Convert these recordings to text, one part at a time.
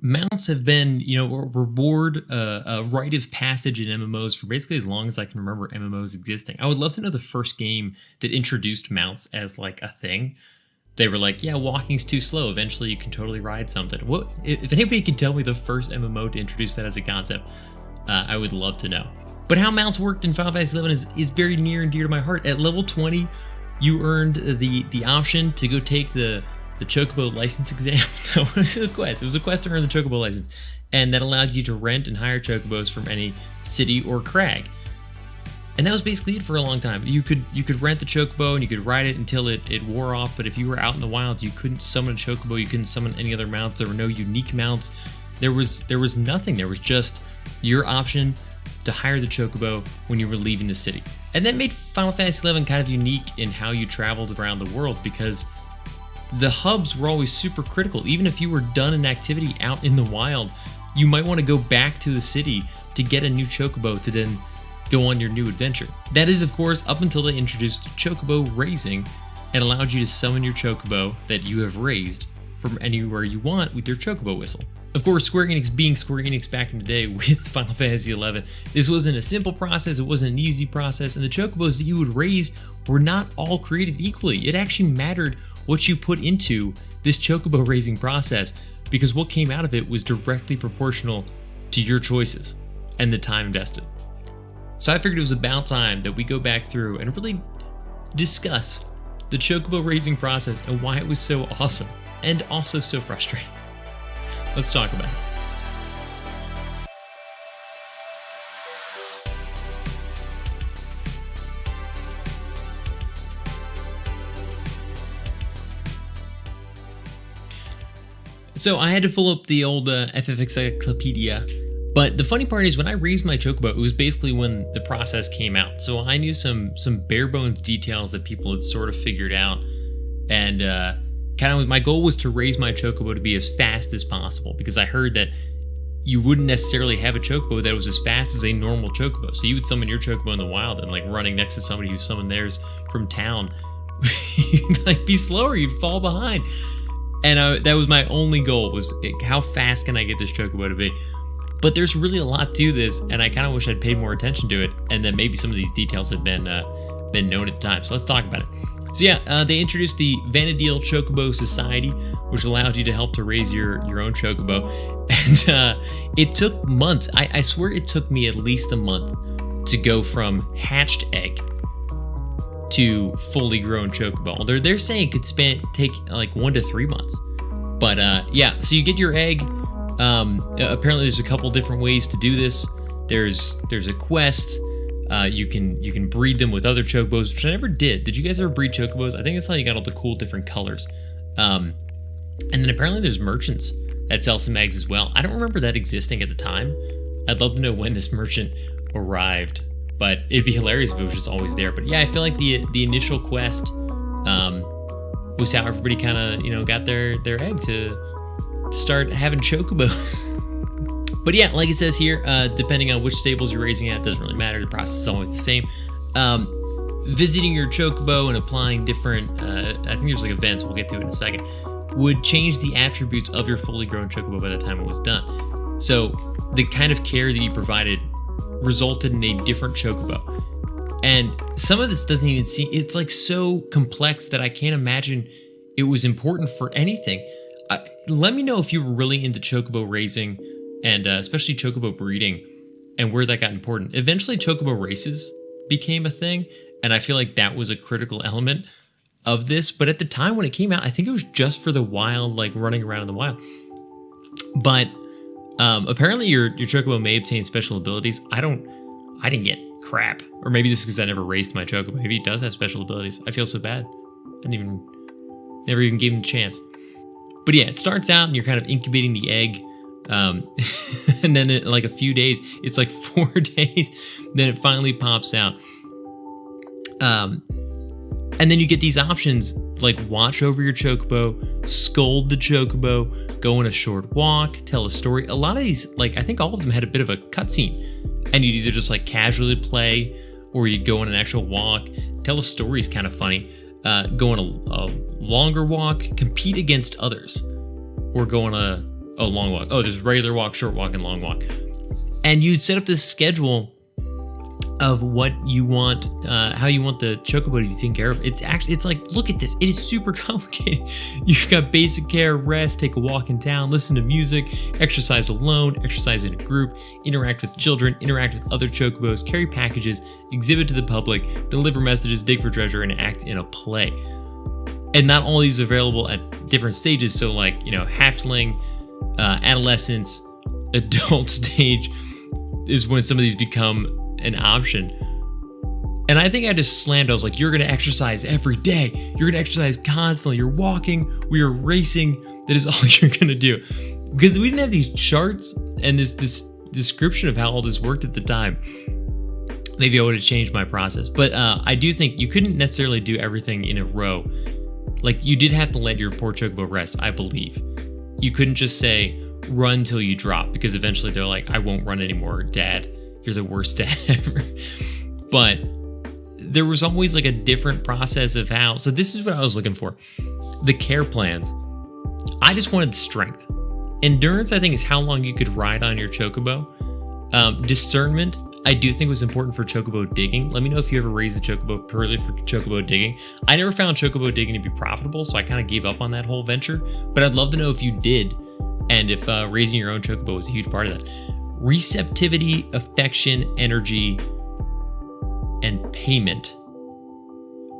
mounts have been, a reward, a rite of passage in MMOs for basically as long as I can remember MMOs existing. I would love to know the first game that introduced mounts as like a thing. They were like, yeah, walking's too slow. Eventually you can totally ride something. What if anybody can tell me the first MMO to introduce that as a concept? I would love to know. But how mounts worked in Final Fantasy XI is very near and dear to my heart. At level 20, you earned the option to go take the Chocobo license exam. That was a quest. It was a quest to earn the Chocobo license, and that allowed you to rent and hire Chocobos from any city or crag. And that was basically it for a long time. You could rent the Chocobo and you could ride it until it wore off. But if you were out in the wild, you couldn't summon a Chocobo. You couldn't summon any other mounts. There were no unique mounts. There was nothing. There was just your option to hire the Chocobo when you were leaving the city. And that made Final Fantasy XI kind of unique in how you traveled around the world, because the hubs were always super critical. Even if you were done an activity out in the wild, you might want to go back to the city to get a new Chocobo to then go on your new adventure. That is, of course, up until they introduced Chocobo raising and allowed you to summon your Chocobo that you have raised from anywhere you want with your Chocobo Whistle. Of course, Square Enix being Square Enix back in the day with Final Fantasy XI, this wasn't a simple process, it wasn't an easy process, and the Chocobos that you would raise were not all created equally. It actually mattered what you put into this Chocobo raising process, because what came out of it was directly proportional to your choices and the time invested. So I figured it was about time that we go back through and really discuss the Chocobo raising process and why it was so awesome and also so frustrating. Let's talk about it. So I had to pull up the old FFXI Encyclopedia, but the funny part is when I raised my Chocobo, it was basically when the process came out. So I knew some bare bones details that people had sort of figured out, and kind of my goal was to raise my Chocobo to be as fast as possible, because I heard that you wouldn't necessarily have a Chocobo that was as fast as a normal Chocobo. So you would summon your Chocobo in the wild, and like running next to somebody who summoned theirs from town, you'd like be slower, you'd fall behind. And that was my only goal, was how fast can I get this Chocobo to be? But there's really a lot to this, and I kind of wish I'd paid more attention to it, and that maybe some of these details had been known at the time. So let's talk about it. So yeah, they introduced the Vanadil Chocobo Society, which allowed you to help to raise your own Chocobo. And it took months. I swear it took me at least a month to go from hatched egg to fully grown Chocobo. They're saying it could take like 1 to 3 months. But yeah, so you get your egg. Apparently there's a couple different ways to do this. There's a quest. You can breed them with other Chocobos, which I never did. Did you guys ever breed Chocobos? I think that's how you got all the cool different colors. And then apparently there's merchants that sell some eggs as well. I don't remember that existing at the time. I'd love to know when this merchant arrived, but it'd be hilarious if it was just always there. But yeah, I feel like the initial quest was how everybody kind of got their egg to start having Chocobos. But yeah, like it says here, depending on which stables you're raising at, doesn't really matter. The process is always the same. Visiting your Chocobo and applying different, I think there's like events, we'll get to it in a second, would change the attributes of your fully grown Chocobo by the time it was done. So the kind of care that you provided resulted in a different Chocobo. And some of this doesn't even seem, it's like so complex that I can't imagine it was important for anything. Let me know if you were really into Chocobo raising, and especially Chocobo breeding, and where that got important. Eventually, Chocobo races became a thing, and I feel like that was a critical element of this. But at the time when it came out, I think it was just for the wild, like running around in the wild. But apparently, your Chocobo may obtain special abilities. I didn't get crap, or maybe this is because I never raised my Chocobo. Maybe it does have special abilities. I feel so bad. Never even gave him a chance. But yeah, it starts out and you're kind of incubating the egg. And then in like a few days, it's like 4 days, then it finally pops out. And then you get these options like watch over your Chocobo, scold the Chocobo, go on a short walk, tell a story. A lot of these, like I think all of them had a bit of a cutscene, and you'd either just like casually play, or you'd go on an actual walk. Tell a story is kind of funny. Go on a longer walk, compete against others, or go on a Oh, long walk. Oh, there's regular walk, short walk, and long walk. And you set up this schedule of what you want, how you want the chocobo to be taken care of. It's like, look at this. It is super complicated. You've got basic care, rest, take a walk in town, listen to music, exercise alone, exercise in a group, interact with children, interact with other chocobos, carry packages, exhibit to the public, deliver messages, dig for treasure, and act in a play. And not all these are available at different stages. So like, hatchling, adolescence, adult stage is when some of these become an option. And I think I just slammed. I was like, you're going to exercise every day. You're going to exercise constantly. You're walking. We are racing. That is all you're going to do. Because we didn't have these charts and this description of how all this worked at the time. Maybe I would have changed my process. But I do think you couldn't necessarily do everything in a row. Like, you did have to let your poor chocobo rest, I believe. You couldn't just say, run till you drop. Because eventually they're like, I won't run anymore, Dad. You're the worst dad ever. But there was always like a different process of how. So this is what I was looking for. The care plans. I just wanted strength. Endurance, I think, is how long you could ride on your chocobo. Discernment, I do think was important for chocobo digging. Let me know if you ever raised a chocobo purely for chocobo digging. I never found chocobo digging to be profitable, so I kind of gave up on that whole venture. But I'd love to know if you did, and if raising your own chocobo was a huge part of that. Receptivity, affection, energy, and payment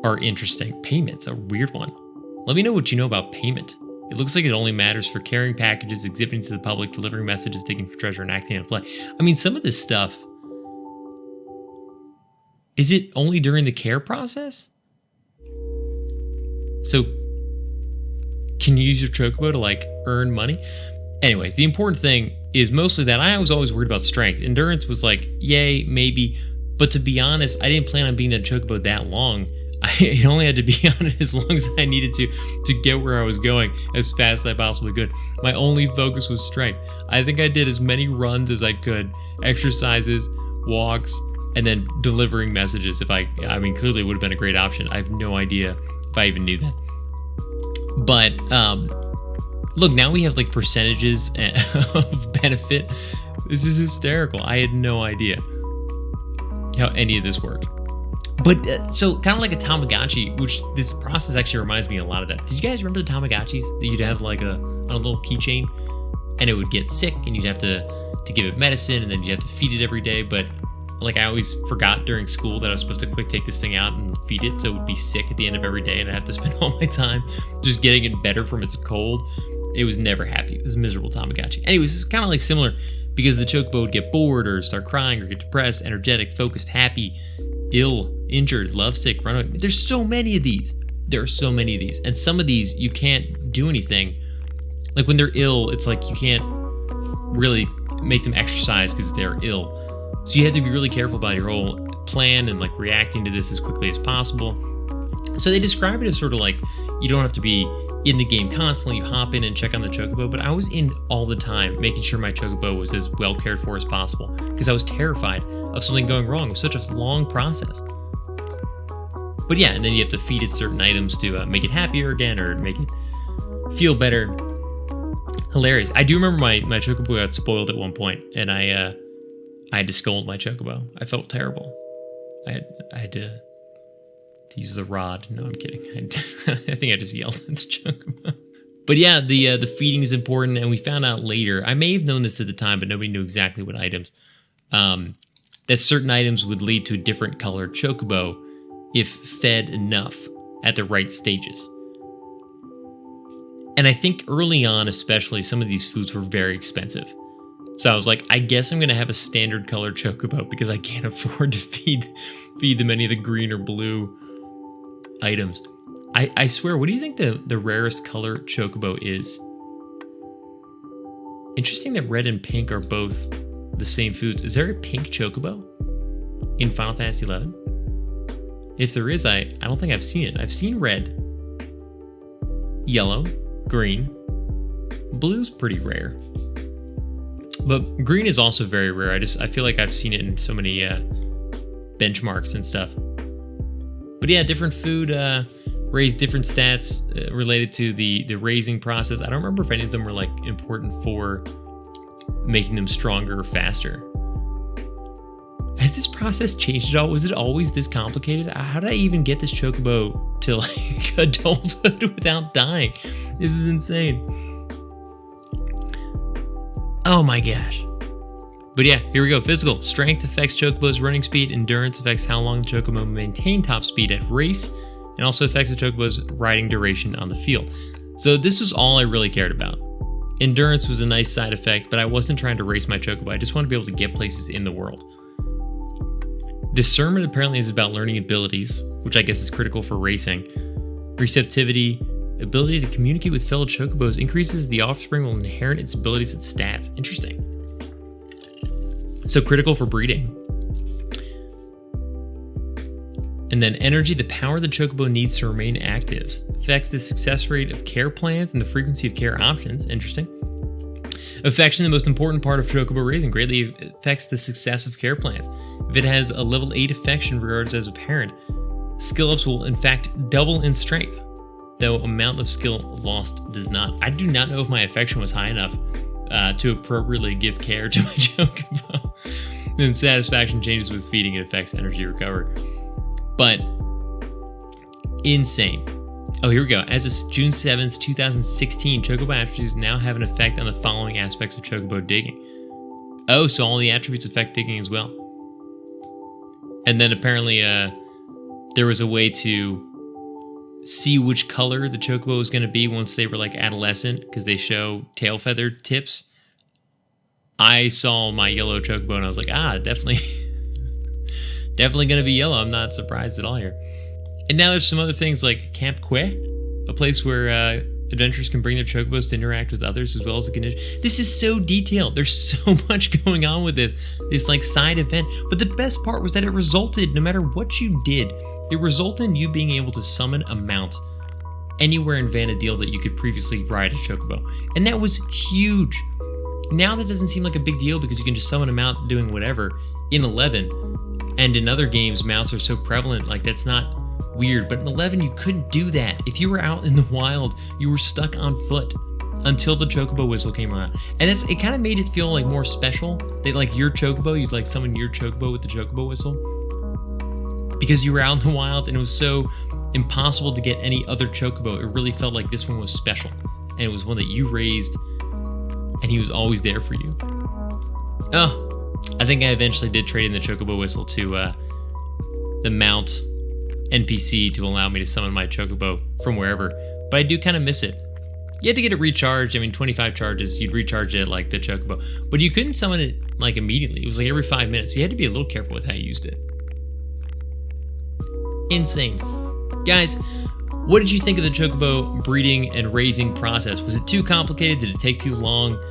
are interesting. Payment's a weird one. Let me know what you know about payment. It looks like it only matters for carrying packages, exhibiting to the public, delivering messages, digging for treasure, and acting in a play. I mean, some of this stuff, is it only during the care process? So, can you use your chocobo to like earn money? Anyways, the important thing is mostly that I was always worried about strength. Endurance was like, yay, maybe. But to be honest, I didn't plan on being that chocobo that long. I only had to be on it as long as I needed to get where I was going as fast as I possibly could. My only focus was strength. I think I did as many runs as I could, exercises, walks, and then delivering messages. I mean, clearly it would have been a great option. I have no idea if I even knew that. But, look, now we have like percentages of benefit. This is hysterical. I had no idea how any of this worked. But so kind of like a Tamagotchi, which this process actually reminds me a lot of that. Did you guys remember the Tamagotchis that you'd have like on a little keychain, and it would get sick and you'd have to give it medicine, and then you'd have to feed it every day. But like I always forgot during school that I was supposed to quick take this thing out and feed it, so it would be sick at the end of every day, and I'd have to spend all my time just getting it better from its cold. It was never happy. It was a miserable Tamagotchi. Anyways, it's kind of like similar, because the chocobo would get bored or start crying or get depressed, energetic, focused, happy, ill, injured, lovesick, run away. There's so many of these. There are so many of these. And some of these, you can't do anything. Like when they're ill, it's like you can't really make them exercise because they're ill. So you have to be really careful about your whole plan and like reacting to this as quickly as possible. So they describe it as sort of like you don't have to be in the game constantly. You hop in and check on the chocobo, but I was in all the time making sure my chocobo was as well cared for as possible because I was terrified of something going wrong. It was such a long process. But yeah, and then you have to feed it certain items to make it happier again or make it feel better. Hilarious. I do remember my chocobo got spoiled at one point, and I had to scold my chocobo. I felt terrible. I had to use the rod. No, I'm kidding. I think I just yelled at the chocobo. But yeah, the feeding is important, and we found out later. I may have known this at the time, but nobody knew exactly what items. That certain items would lead to a different colored chocobo if fed enough at the right stages. And I think early on, especially, some of these foods were very expensive. So I was like, I guess I'm going to have a standard color chocobo because I can't afford to feed them any of the green or blue items. I swear, what do you think the rarest color chocobo is? Interesting that red and pink are both the same foods. Is there a pink chocobo in Final Fantasy XI? If there is, I don't think I've seen it. I've seen red, yellow, green. Blue's pretty rare. But green is also very rare. I feel like I've seen it in so many benchmarks and stuff. But yeah, different food raise different stats related to the raising process. I don't remember if any of them were like important for making them stronger or faster. Has this process changed at all? Was it always this complicated? How did I even get this Chocobo to like adulthood without dying? This is insane. Oh my gosh. But yeah, here we go. Physical. Strength affects Chocobo's running speed. Endurance affects how long the Chocobo will maintain top speed at race. And also affects the Chocobo's riding duration on the field. So this was all I really cared about. Endurance was a nice side effect, but I wasn't trying to race my Chocobo. I just wanted to be able to get places in the world. Discernment apparently is about learning abilities, which I guess is critical for racing. Receptivity, ability to communicate with fellow Chocobos, increases the offspring will inherit its abilities and stats. Interesting. So critical for breeding. And then energy, the power the Chocobo needs to remain active. Affects the success rate of care plans and the frequency of care options. Interesting. Affection, the most important part of Chocobo raising, greatly affects the success of care plans. If it has a level 8 affection regarded as a parent, skill ups will in fact double in strength, though amount of skill lost does not. I do not know if my affection was high enough to appropriately give care to my Chocobo. Then satisfaction changes with feeding, it affects energy recovered. But insane. Oh, here we go. As of June 7th, 2016, Chocobo attributes now have an effect on the following aspects of Chocobo digging. Oh, so all the attributes affect digging as well. And then apparently there was a way to see which color the Chocobo was going to be once they were like adolescent, because they show tail feather tips. I saw my yellow Chocobo and I was like, definitely definitely going to be yellow. I'm not surprised at all here. And now there's some other things like Camp Quay, a place where adventurers can bring their Chocobos to interact with others as well as the condition. This is so detailed. There's so much going on with this like side event. But the best part was that it resulted, no matter what you did, it resulted in you being able to summon a mount anywhere in Vanadil that you could previously ride a Chocobo. And that was huge. Now that doesn't seem like a big deal because you can just summon a mount doing whatever in 11. And in other games, mounts are so prevalent, like that's not weird. But in 11, you couldn't do that. If you were out in the wild, you were stuck on foot until the Chocobo Whistle came around. And it kind of made it feel like more special. That like your Chocobo, you'd like summon your Chocobo with the Chocobo Whistle. Because you were out in the wild and it was so impossible to get any other Chocobo. It really felt like this one was special. And it was one that you raised and he was always there for you. Oh, I think I eventually did trade in the Chocobo Whistle to the mount NPC to allow me to summon my Chocobo from wherever, but I do kind of miss it. You had to get it recharged. I mean, 25 charges, you'd recharge it like the Chocobo, but you couldn't summon it like immediately. It was like every 5 minutes. So you had to be a little careful with how you used it. Insane. Guys, what did you think of the Chocobo breeding and raising process? Was it too complicated? Did it take too long?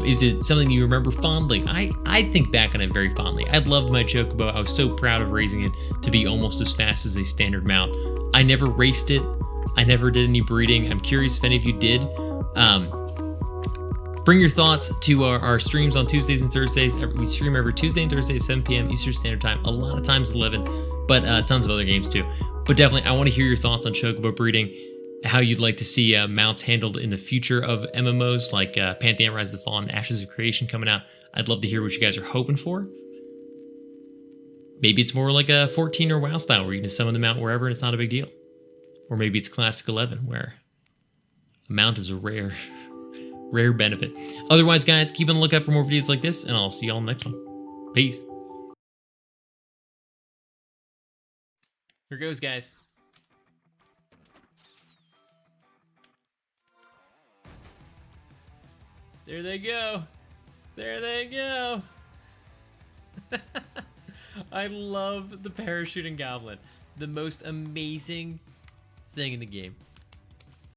Is it something you remember fondly? I think back on it very fondly. I loved my Chocobo. I was so proud of raising it to be almost as fast as a standard mount. I never raced it. I never did any breeding. I'm curious if any of you did. Bring your thoughts to our streams on Tuesdays and Thursdays. We stream every Tuesday and Thursday at 7 p.m. Eastern Standard Time. A lot of times 11, but tons of other games too. But definitely, I want to hear your thoughts on Chocobo breeding, how you'd like to see mounts handled in the future of MMOs like Pantheon, Rise of the Fallen, Ashes of Creation coming out. I'd love to hear what you guys are hoping for. Maybe it's more like a 14 or WoW style where you can summon the mount wherever and it's not a big deal. Or maybe it's Classic 11 where a mount is a rare benefit. Otherwise, guys, keep on the lookout for more videos like this, and I'll see y'all in the next one. Peace. Here goes, guys. There they go. There they go. I love the parachuting goblin. The most amazing thing in the game.